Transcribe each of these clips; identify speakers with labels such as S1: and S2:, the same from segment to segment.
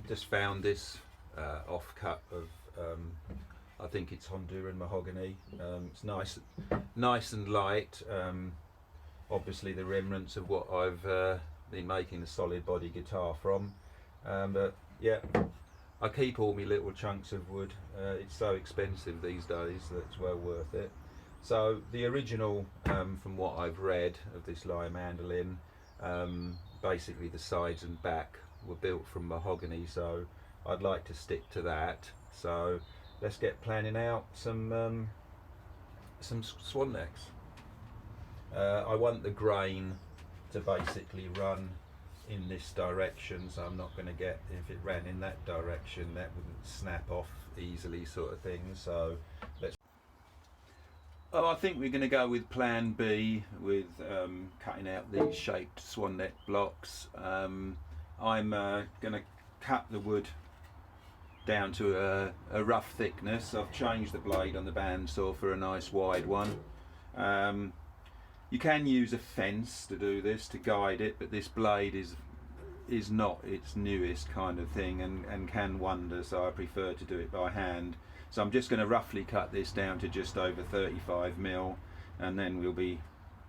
S1: Just found this offcut of I think it's Honduran mahogany. It's nice and light. Obviously the remnants of what I've been making a solid body guitar from. But yeah, I keep all my little chunks of wood. It's so expensive these days that it's well worth it. So the original, from what I've read of this Lyre Mandolin, basically the sides and back were built from mahogany, so I'd like to stick to that. So let's get planning out some swan necks. I want the grain to basically run in this direction, so I'm not going to get, if it ran in that direction, that wouldn't snap off easily, sort of thing. So let's. Oh, I think we're going to go with plan B with cutting out these shaped swan neck blocks. I'm going to cut the wood down to a rough thickness. I've changed the blade on the bandsaw for a nice wide one. You can use a fence to do this, to guide it, but this blade is not its newest kind of thing and can wander, so I prefer to do it by hand. So I'm just going to roughly cut this down to just over 35mm, and then we'll be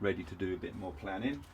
S1: ready to do a bit more planning.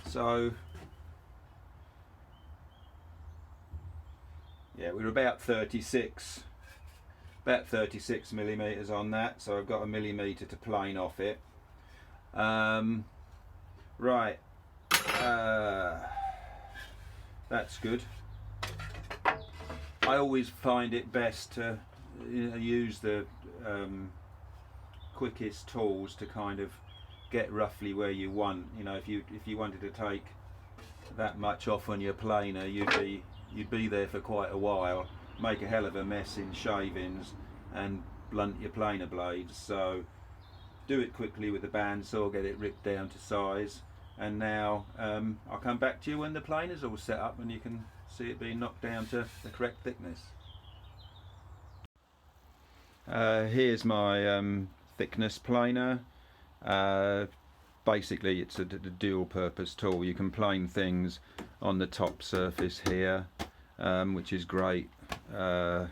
S1: So yeah, we're about 36 millimeters on that, so I've got a millimeter to plane off it. Right, that's good. I always find it best to use the quickest tools to kind of get roughly where you want. If you wanted to take that much off on your planer, you'd be there for quite a while, make a hell of a mess in shavings and blunt your planer blades. So do it quickly with the bandsaw, get it ripped down to size, and now I'll come back to you when the planer's all set up and you can see it being knocked down to the correct thickness. Here's my thickness planer. Basically it's a dual purpose tool. You can plane things on the top surface here, which is great. It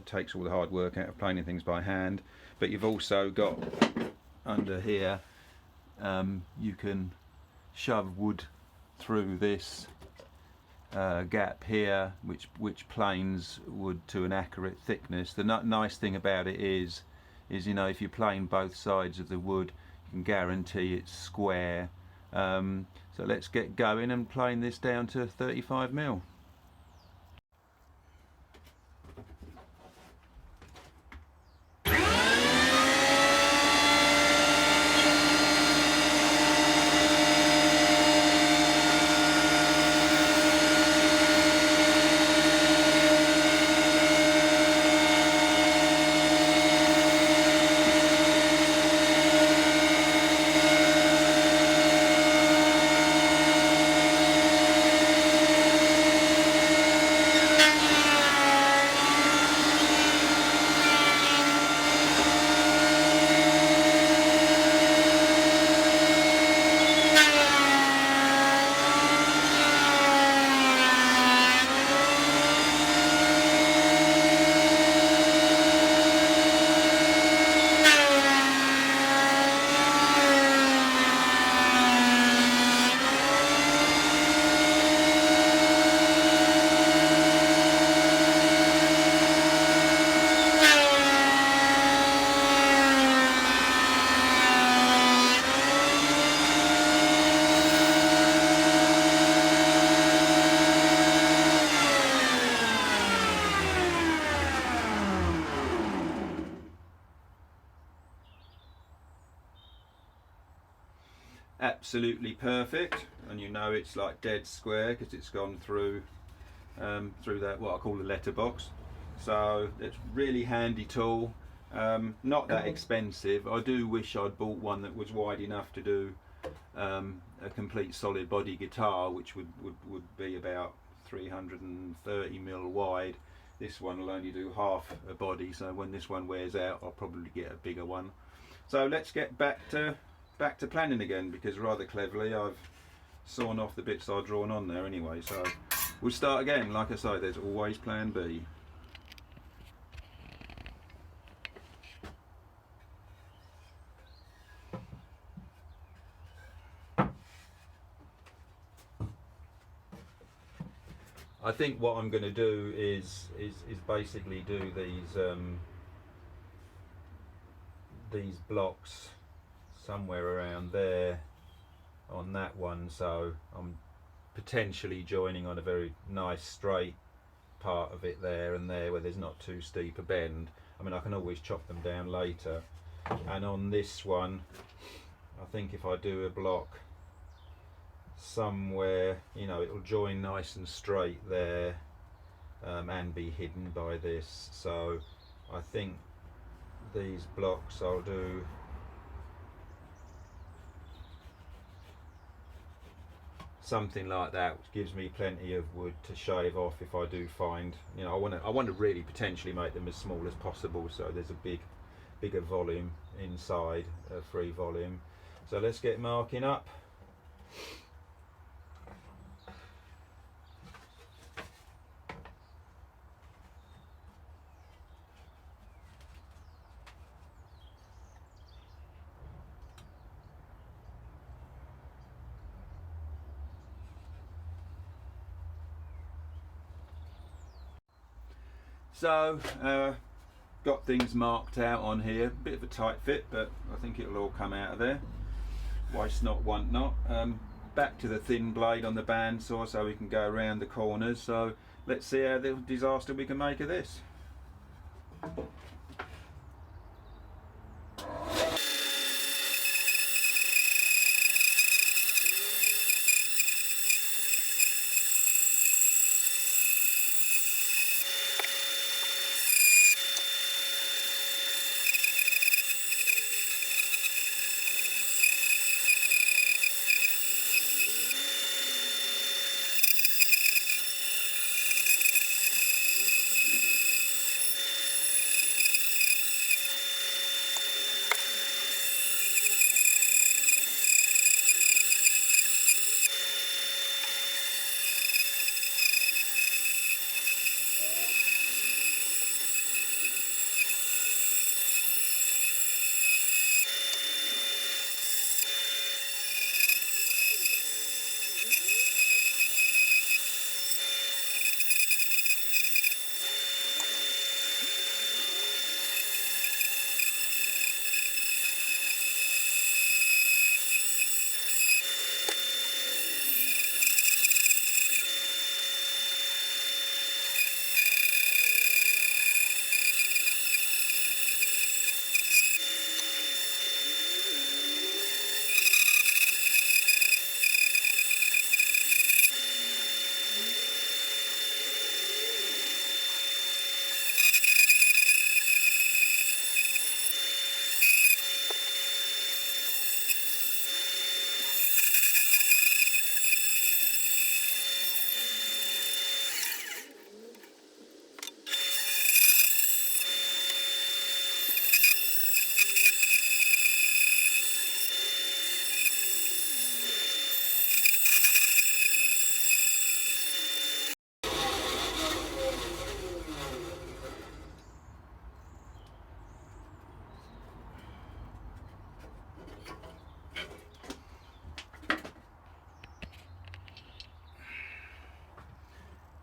S1: takes all the hard work out of planing things by hand, but you've also got under here, you can shove wood through this gap here, which planes wood to an accurate thickness. The nice thing about it is if you plane both sides of the wood, you can guarantee it's square. So let's get going and plane this down to 35mm. absolutely perfect, and you know it's like dead square because it's gone through through that, what I call the letterbox. So it's really handy tool. Not that expensive. I do wish I'd bought one that was wide enough to do a complete solid body guitar, which would be about 330mm wide. This one will only do half a body, so when this one wears out I'll probably get a bigger one. So let's get back to planning again, because rather cleverly I've sawn off the bits I've drawn on there anyway. So we'll start again. Like I say, there's always plan B. I think what I'm going to do is basically do these blocks somewhere around there on that one, so I'm potentially joining on a very nice straight part of it there and there where there's not too steep a bend. I mean, I can always chop them down later. And on this one, I think if I do a block somewhere, you know, it'll join nice and straight there and be hidden by this. So I think these blocks I'll do something like that, which gives me plenty of wood to shave off if I do find, you know, I want to really potentially make them as small as possible, so there's a bigger volume inside, free volume. So let's get marking up. So got things marked out on here, bit of a tight fit, but I think it'll all come out of there. Waste not, want not. Back to the thin blade on the bandsaw so we can go around the corners. So let's see how the disaster we can make of this.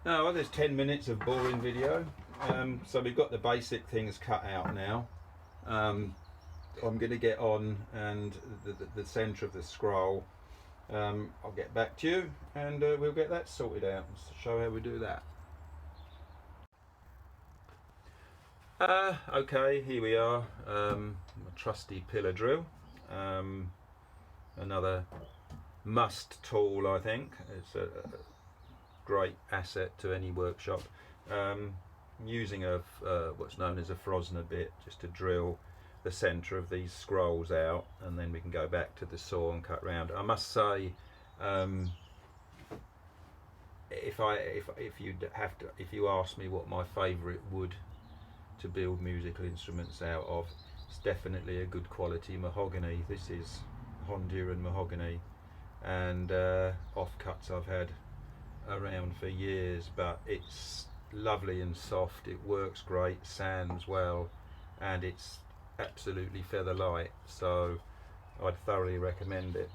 S1: Oh, well, there's 10 minutes of boring video. So we've got the basic things cut out now. I'm going to get on and the centre of the scroll. I'll get back to you and we'll get that sorted out and show how we do that. Okay, here we are. My trusty pillar drill. another must tool, I think. It's a great asset to any workshop. I'm using what's known as a Frosner bit, just to drill the centre of these scrolls out, and then we can go back to the saw and cut round. I must say, if you ask me what my favourite wood to build musical instruments out of, it's definitely a good quality mahogany. This is Honduran mahogany, and offcuts I've had around for years, but it's lovely and soft, it works great, sands well, and it's absolutely feather light, so I'd thoroughly recommend it.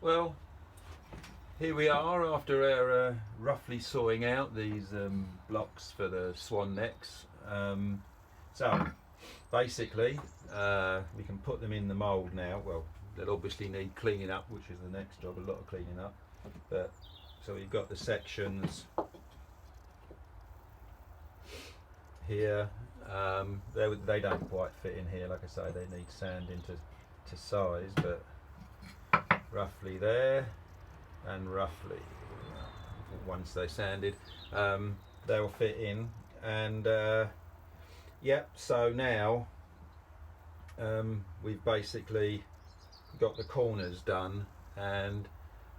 S1: Well, here we are after our roughly sawing out these blocks for the swan necks. So basically we can put them in the mould now. Well, they'll obviously need cleaning up, which is the next job, a lot of cleaning up. But so we've got the sections here. They don't quite fit in here, like I say, they need sanding to size, but roughly there, and roughly once they're sanded they'll fit in. And yep, so now we've basically got the corners done, and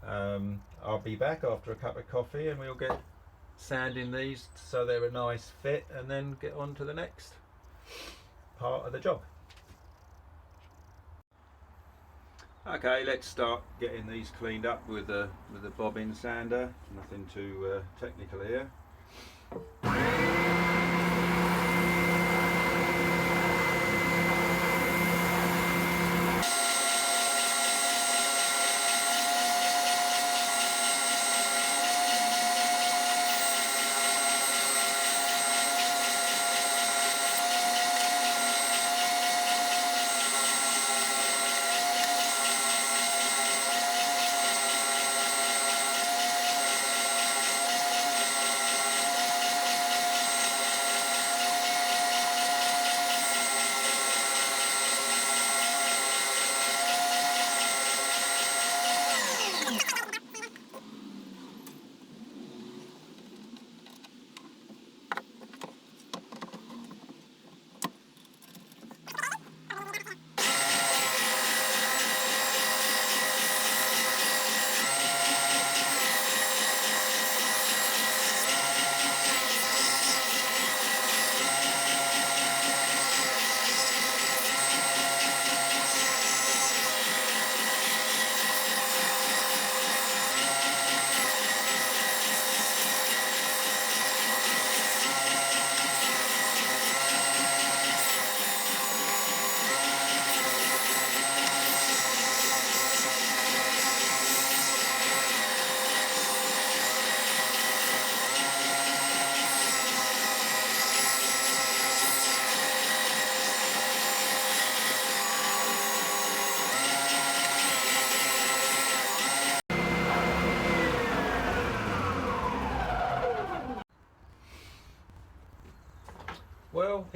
S1: I'll be back after a cup of coffee and we'll get sanding these so they're a nice fit, and then get on to the next part of the job. Okay, let's start getting these cleaned up with the bobbin sander. Nothing too technical here.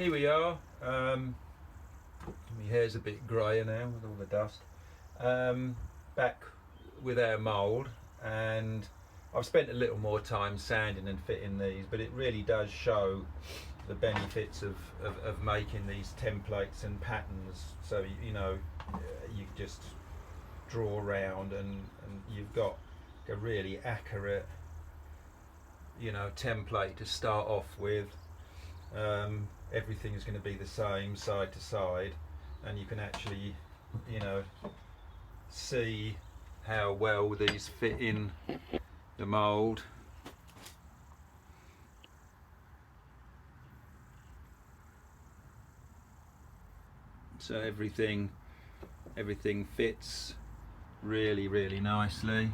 S1: here we are. My hair's a bit grayer now with all the dust. Back with our mould, and I've spent a little more time sanding and fitting these, but it really does show the benefits of making these templates and patterns. So you know, you just draw around and you've got a really accurate, you know, template to start off with. Everything is going to be the same side to side, and you can actually, you know, see how well these fit in the mould. So everything fits really nicely.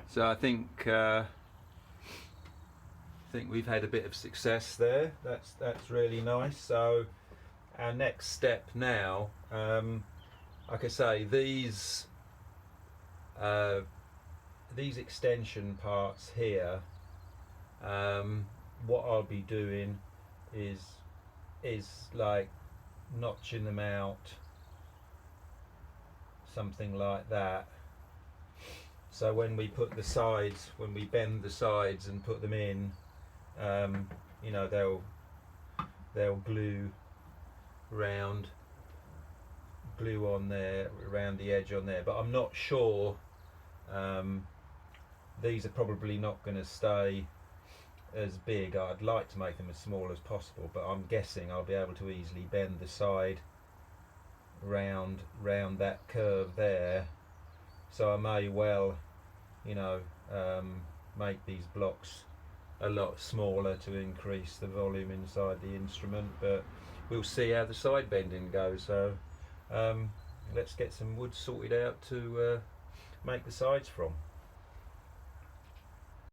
S1: So I think we've had a bit of success there. That's really nice. So our next step now, like I say, these extension parts here, what I'll be doing is like notching them out, something like that. So when we put the sides, when we bend the sides and put them in, you know, they'll glue on there, around the edge on there. But I'm not sure. These are probably not going to stay as big. I'd like to make them as small as possible, but I'm guessing I'll be able to easily bend the side round that curve there. So I may well, you know, make these blocks a lot smaller to increase the volume inside the instrument, but we'll see how the side bending goes. So let's get some wood sorted out to make the sides from.